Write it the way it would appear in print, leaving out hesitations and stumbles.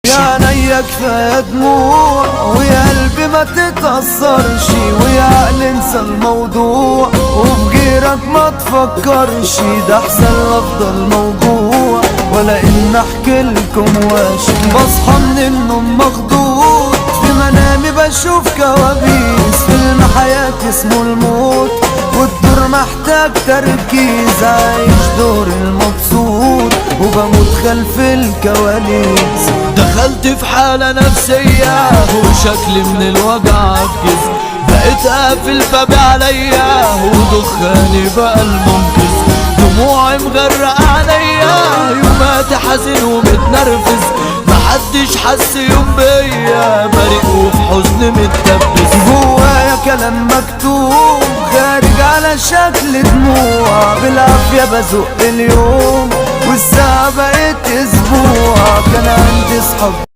يا عينيا كفاية دموع ويا قلبي ما تتأثرش ويا عقل انسى الموضوع وفي غيرك ما تفكرش، ده احسن افضل موجوع ولا ان احكي لكم واش. بصحى من النوم مخضوض في منامي بشوف كوابيس، فيلم حياتي اسمه الموت والدور محتاج تركيز، عايش دور المبسوط وبموت خلف الكواليس. دخلت في حالة نفسية وشكلي من الوجع عجز، بقيت قافل بابي عليا ودخاني بقى المنقذ، دموعي مغرقة عليا يوماتي حزين ومتنرفز، محدش حس يوم بيا بريء وفي حزن متدبس. جوايا كلام مكتوب خارج على شكل دموع، بالعافية بزق اليوم والساعة بقت اسبوع. كان عندي صحاب